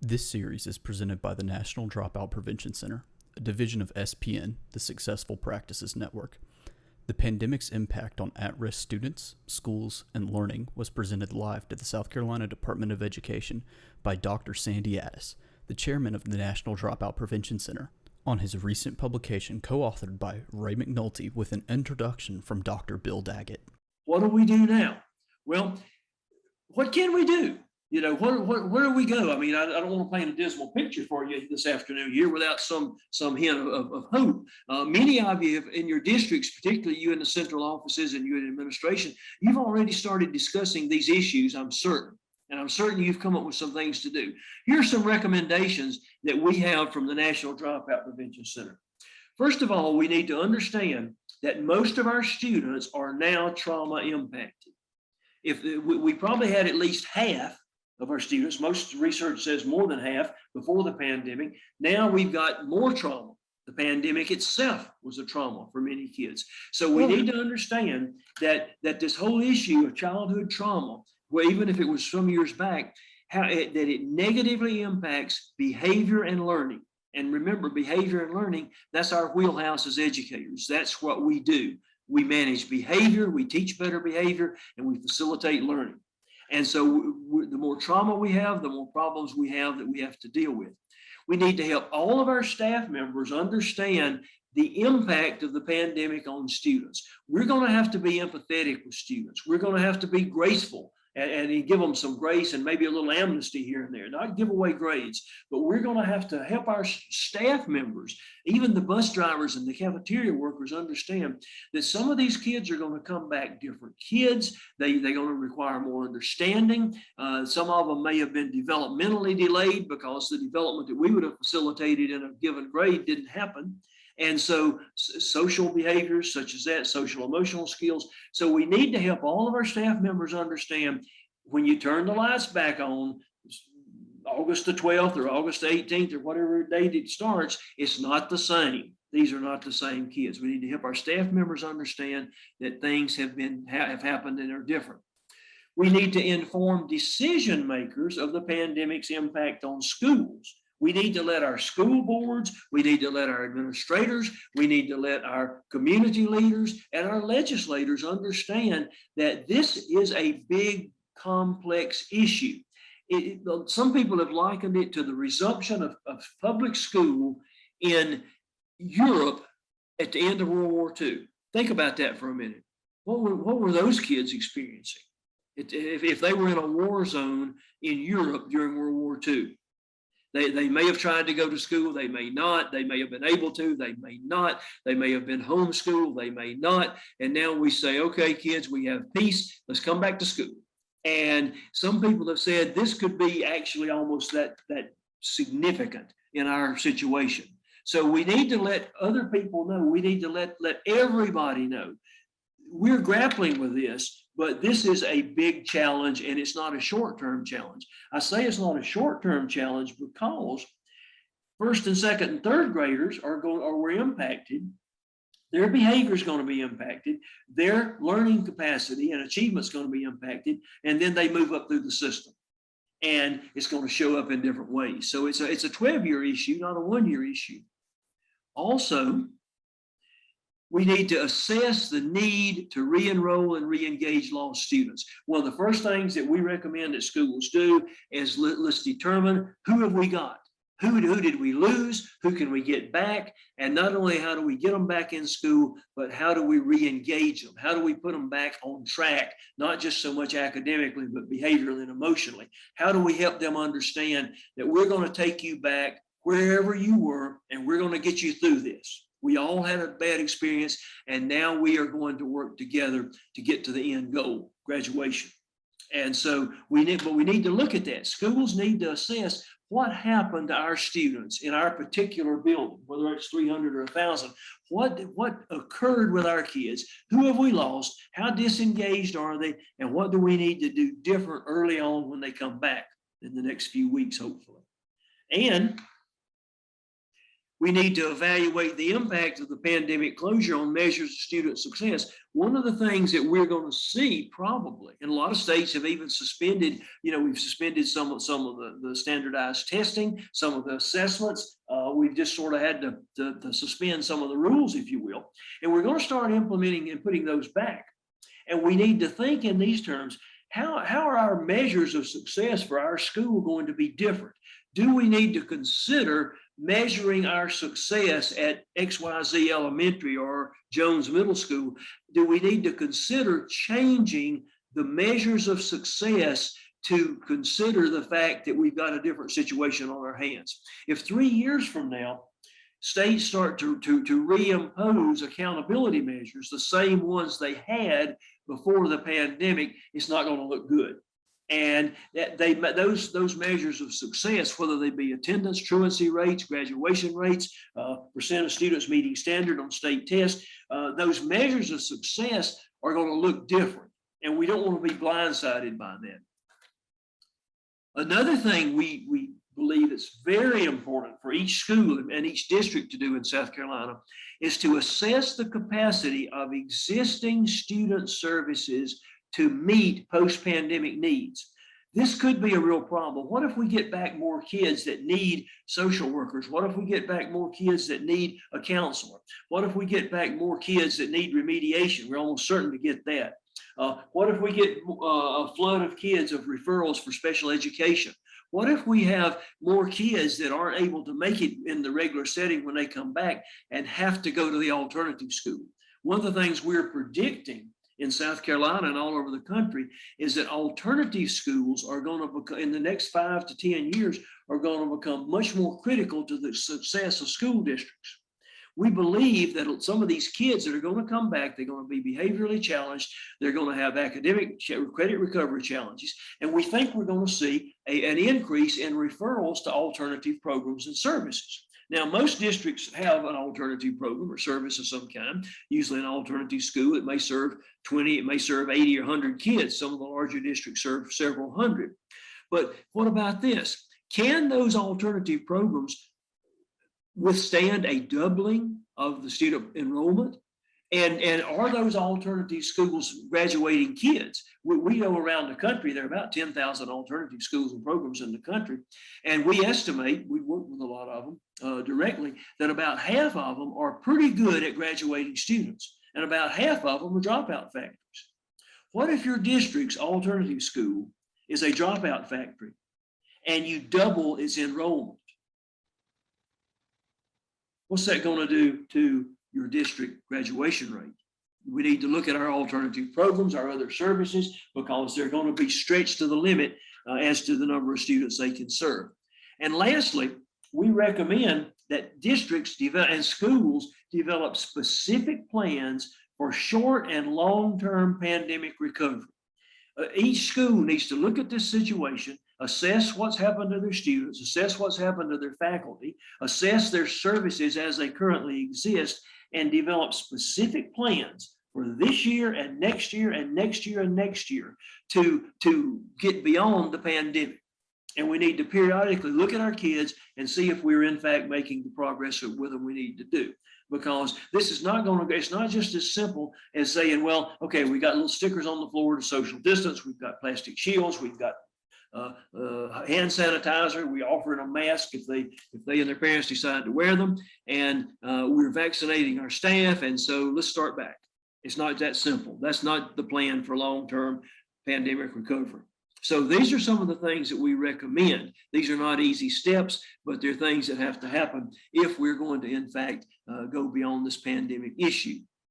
This series is presented by the National Dropout Prevention Center, a division of SPN, the Successful Practices Network. The pandemic's impact on at-risk students, schools, and learning was presented live to the South Carolina Department of Education by Dr. Sandy Addis, the chairman of the National Dropout Prevention Center, on his recent publication co-authored by Ray McNulty with an introduction from Dr. Bill Daggett. What do we do now? Well, what can we do? You know, where do we go? I mean, I don't want to paint a dismal picture for you this afternoon here without some hint of hope. Many of you have, in your districts, particularly you in the central offices and you in administration, you've already started discussing these issues, I'm certain. And I'm certain you've come up with some things to do. Here are some recommendations that we have from the National Dropout Prevention Center. First of all, we need to understand that most of our students are now trauma impacted. If we probably had at least half of our students, most research says more than half before the pandemic. Now we've got more trauma. The pandemic itself was a trauma for many kids. So we need to understand that this whole issue of childhood trauma, well, even if it was some years back, that it negatively impacts behavior and learning. And remember, behavior and learning, that's our wheelhouse as educators. That's what we do. We manage behavior, we teach better behavior, and we facilitate learning. And so the more trauma we have, the more problems we have that we have to deal with. We need to help all of our staff members understand the impact of the pandemic on students. We're going to have to be empathetic with students. We're going to have to be graceful and give them some grace and maybe a little amnesty here and there, not give away grades, but we're going to have to help our staff members, even the bus drivers and the cafeteria workers, understand that some of these kids are going to come back different kids. They're going to require more understanding. Some of them may have been developmentally delayed because the development that we would have facilitated in a given grade didn't happen. And so social behaviors such as that, social emotional skills. So we need to help all of our staff members understand when you turn the lights back on, August the 12th or August the 18th or whatever date it starts, it's not the same. These are not the same kids. We need to help our staff members understand that things have happened and are different. We need to inform decision makers of the pandemic's impact on schools. We need to let our school boards, we need to let our administrators, we need to let our community leaders and our legislators understand that this is a big, complex issue. Some people have likened it to the resumption of public school in Europe at the end of World War II. Think about that for a minute. What were those kids experiencing? If they were in a war zone in Europe during World War II? They may have tried to go to school, they may not, they may have been able to, they may not, they may have been homeschooled, they may not. And now we say, okay, kids, we have peace, let's come back to school. And some people have said this could be actually almost that significant in our situation. So we need to let other people know, we need to let everybody know. We're grappling with this, but this is a big challenge and it's not a short-term challenge. I say it's not a short-term challenge because first and second and third graders were impacted. Their behavior is going to be impacted. Their learning capacity and achievement is going to be impacted. And then they move up through the system and it's going to show up in different ways. So it's a 12-year issue, not a 1-year issue. Also, we need to assess the need to re-enroll and re-engage lost students. One of the first things that we recommend that schools do is let's determine who have we got? Who did we lose? Who can we get back? And not only how do we get them back in school, but how do we re-engage them? How do we put them back on track? Not just so much academically, but behaviorally and emotionally. How do we help them understand that we're going to take you back wherever you were and we're going to get you through this? We all had a bad experience, and now we are going to work together to get to the end goal, graduation. And so we need to look at that. Schools need to assess what happened to our students in our particular building, whether it's 300 or 1,000. What occurred with our kids? Who have we lost? How disengaged are they? And what do we need to do different early on when they come back in the next few weeks, hopefully? And We need to evaluate the impact of the pandemic closure on measures of student success. One of the things that we're going to see probably, and a lot of states have even suspended, we've suspended some of the standardized testing, some of the assessments. We've just sort of had to suspend some of the rules, if you will. And we're going to start implementing and putting those back. And we need to think in these terms. How are our measures of success for our school going to be different? Do we need to consider measuring our success at XYZ Elementary or Jones Middle School? Do we need to consider changing the measures of success to consider the fact that we've got a different situation on our hands? If 3 years from now, states start to reimpose accountability measures, the same ones they had before the pandemic, it's not going to look good. And that those measures of success, whether they be attendance, truancy rates, graduation rates, percent of students meeting standard on state tests, those measures of success are going to look different. And we don't want to be blindsided by that. Another thing we believe it's very important for each school and each district to do in South Carolina is to assess the capacity of existing student services to meet post-pandemic needs. This could be a real problem. What if we get back more kids that need social workers? What if we get back more kids that need a counselor? What if we get back more kids that need remediation? We're almost certain to get that. What if we get a flood of kids of referrals for special education? What if we have more kids that aren't able to make it in the regular setting when they come back and have to go to the alternative school? One of the things we're predicting in South Carolina and all over the country is that alternative schools are going to become, in the next 5 to 10 years, are going to become much more critical to the success of school districts. We believe that some of these kids that are going to come back, they're going to be behaviorally challenged, they're going to have academic credit recovery challenges, and we think we're going to see an increase in referrals to alternative programs and services. Now, most districts have an alternative program or service of some kind, usually an alternative school. It may serve 20, it may serve 80 or 100 kids. Some of the larger districts serve several hundred. But what about this? Can those alternative programs withstand a doubling of the student enrollment? And are those alternative schools graduating kids? We know around the country, there are about 10,000 alternative schools and programs in the country. And we estimate, we work with a lot of them directly, that about half of them are pretty good at graduating students. And about half of them are dropout factories. What if your district's alternative school is a dropout factory and you double its enrollment? What's that going to do to your district graduation rate? We need to look at our alternative programs, our other services, because they're going to be stretched to the limit as to the number of students they can serve. And lastly, we recommend that districts and schools develop specific plans for short and long-term pandemic recovery. Each school needs to look at this situation, assess what's happened to their students, assess what's happened to their faculty, assess their services as they currently exist, and develop specific plans for this year and next year and next year and next year to get beyond the pandemic. And we need to periodically look at our kids and see if we're in fact making the progress with them we need to do. Because this is not going to, it's not just as simple as saying, well, okay, we got little stickers on the floor to social distance, we've got plastic shields, we've got hand sanitizer, we offer them a mask if they and their parents decide to wear them, and we're vaccinating our staff, and so let's start back. It's not that simple. That's not the plan for long-term pandemic recovery. So these are some of the things that we recommend. These are not easy steps, but they're things that have to happen if we're going to, in fact, go beyond this pandemic issue.